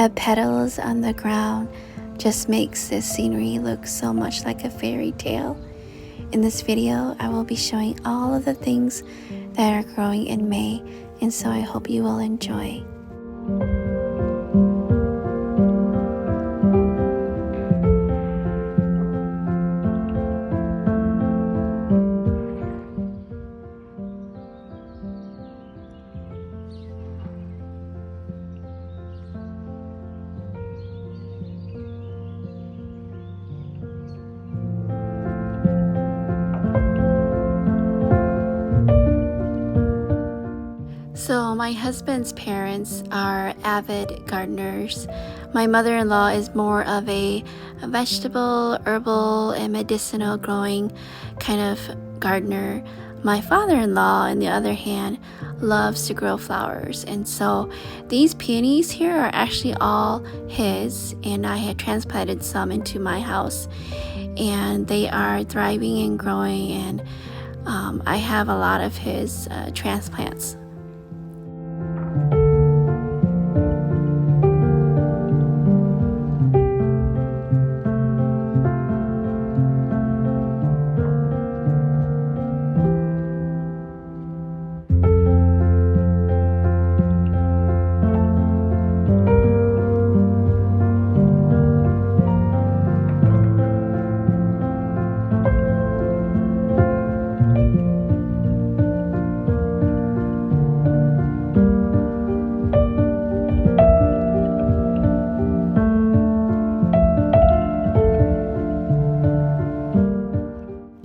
The petals on the ground just makes this scenery look so much like a fairy tale. In this video, I will be showing all of the things that are growing in May, and so I hope you will enjoy. So my husband's parents are avid gardeners. My mother-in-law is more of a vegetable, herbal, and medicinal growing kind of gardener. My father-in-law, on the other hand, loves to grow flowers. And so these peonies here are actually all his, and I had transplanted some into my house. And they are thriving and growing, and I have a lot of his transplants.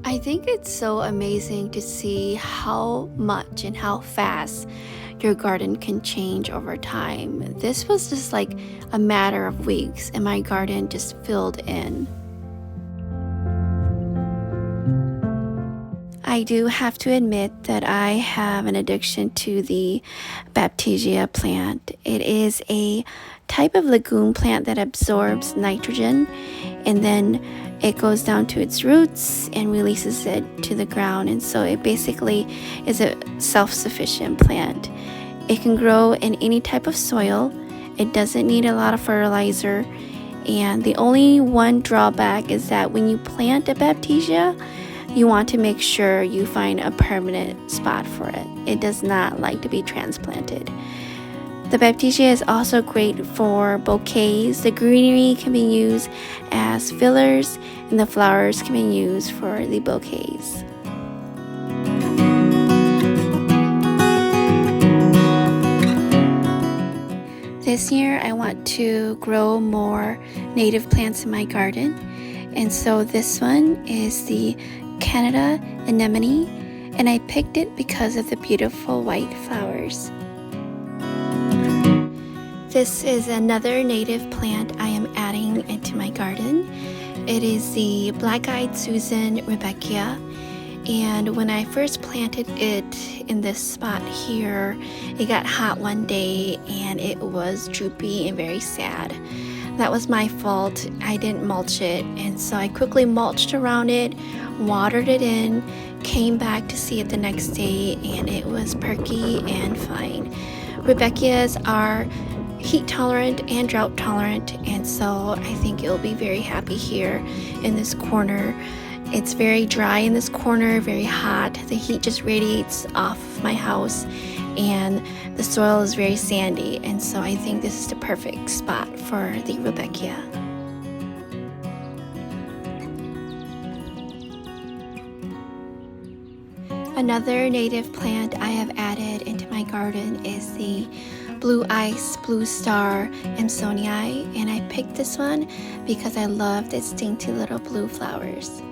I think it's so amazing to see how much and how fast your garden can change over time. This was just like a matter of weeks and my garden just filled in. I do have to admit that I have an addiction to the Baptisia plant. It is a type of legume plant that absorbs nitrogen and then it goes down to its roots and releases it to the ground, and so it basically is a self-sufficient plant. It can grow in any type of soil. It doesn't need a lot of fertilizer, and the only one drawback is that when you plant a Baptisia, you want to make sure you find a permanent spot for it. It does not like to be transplanted. The Baptisia is also great for bouquets. The greenery can be used as fillers, and the flowers can be used for the bouquets. This year, I want to grow more native plants in my garden, and so this one is the Canada anemone, and I picked it because of the beautiful white flowers. This is another native plant I am adding into my garden. It is the black-eyed Susan Rebecca, and when I first planted it in this spot here, it got hot one day and it was droopy and very sad. That was my fault. I didn't mulch it, and so I quickly mulched around it, watered it in, came back to see it the next day, and it was perky and fine. Rebecca's are heat tolerant and drought tolerant, and so I think it'll be very happy here in this corner. It's very dry in this corner, very hot. The heat just radiates off of my house, and the soil is very sandy, and so I think this is the perfect spot for the Rebecca. Another native plant I have added into my garden is the Blue Ice Blue Star Amsonii, and I picked this one because I love its dainty little blue flowers.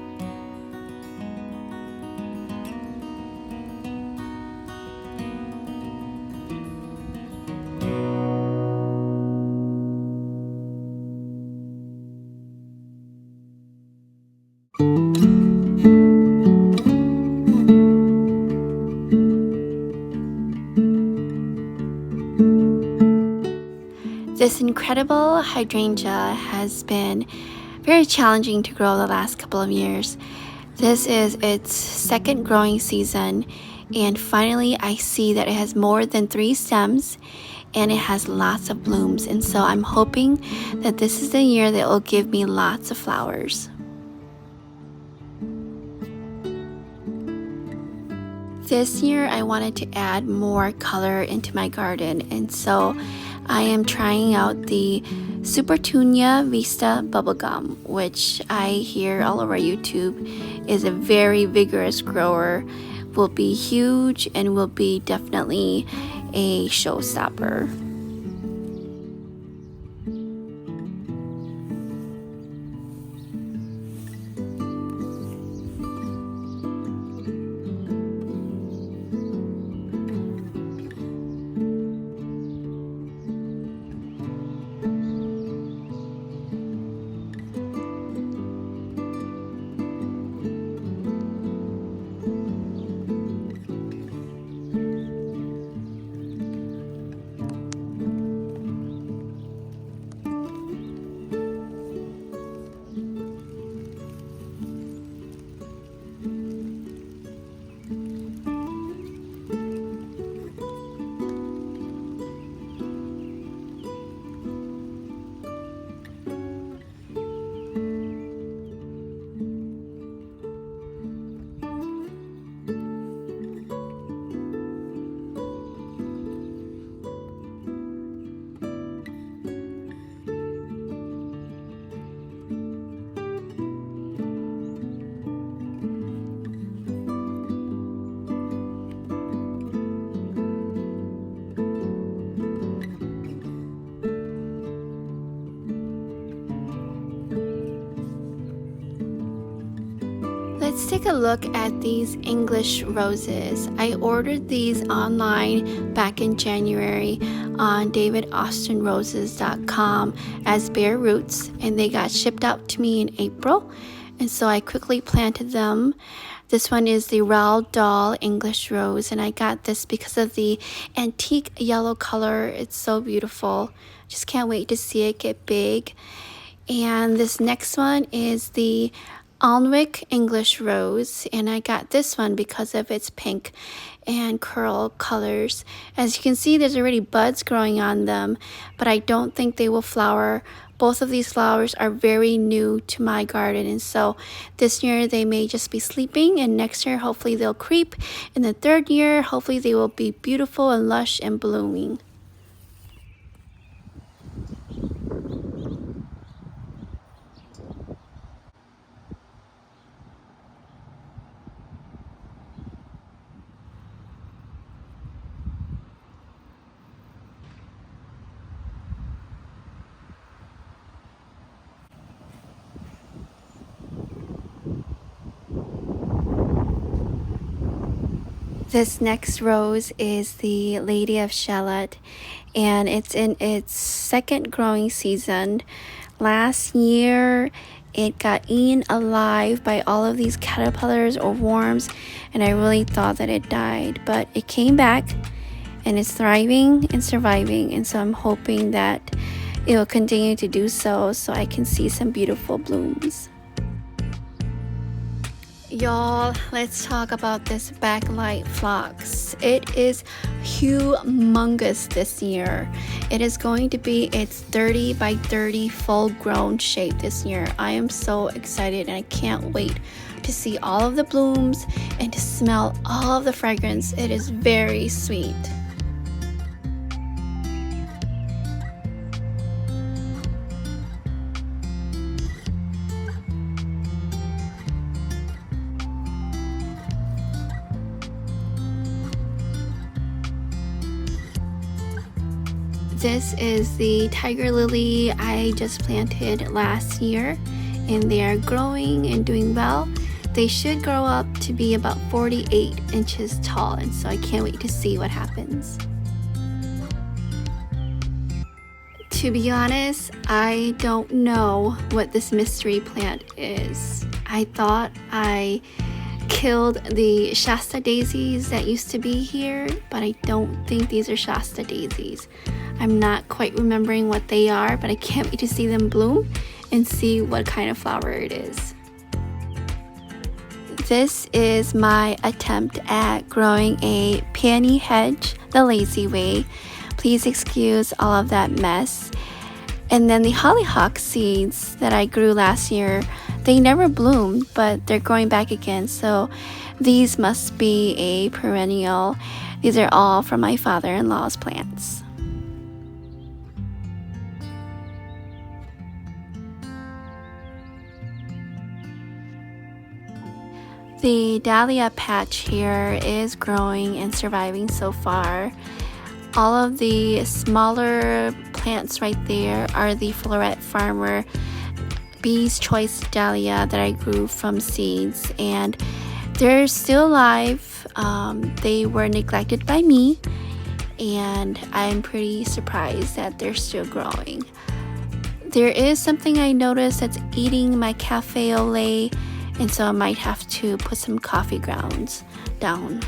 This incredible hydrangea has been very challenging to grow the last couple of years. This is its second growing season, and finally I see that it has more than 3 stems, and it has lots of blooms, and so I'm hoping that this is the year that will give me lots of flowers. This year I wanted to add more color into my garden, and so I am trying out the Supertunia Vista bubblegum, which I hear all over YouTube is a very vigorous grower, will be huge, and will be definitely a showstopper. Let's take a look at these English roses. I ordered these online back in January on davidaustinroses.com as bare roots, and they got shipped out to me in April, and so I quickly planted them. This one is the Roald Dahl English Rose, and I got this because of the antique yellow color. It's so beautiful. Just can't wait to see it get big. And this next one is the Alnwick English Rose, and I got this one because of its pink and coral colors. As you can see, there's already buds growing on them, but I don't think they will flower. Both of these flowers are very new to my garden, and so this year they may just be sleeping, and next year hopefully they'll creep. In the third year, hopefully they will be beautiful and lush and blooming. This next rose is the Lady of Shalott, and it's in its second growing season. Last year, it got eaten alive by all of these caterpillars or worms, and I really thought that it died, but it came back and it's thriving and surviving, and so I'm hoping that it will continue to do so I can see some beautiful blooms. Y'all, let's talk about this backlight phlox. It is humongous this year. It is going to be its 30 by 30 full grown shape this year. I am so excited, and I can't wait to see all of the blooms and to smell all of the fragrance. It is very sweet. This is the tiger lily I just planted last year, and they are growing and doing well. They should grow up to be about 48 inches tall, and so I can't wait to see what happens. To be honest, I don't know what this mystery plant is. I thought I killed the Shasta daisies that used to be here, but I don't think these are Shasta daisies. I'm not quite remembering what they are, but I can't wait to see them bloom and see what kind of flower it is. This is my attempt at growing a peony hedge the lazy way. please excuse all of that mess. And then the hollyhock seeds that I grew last year, they never bloomed, but they're growing back again. So these must be a perennial. These are all from my father-in-law's plants. The dahlia patch here is growing and surviving so far. All of the smaller plants right there are the Floret Farmer Bee's Choice Dahlia that I grew from seeds, and they're still alive. They were neglected by me, and I'm pretty surprised that they're still growing. There is something I noticed that's eating my cafe au lait, and so I might have to put some coffee grounds down.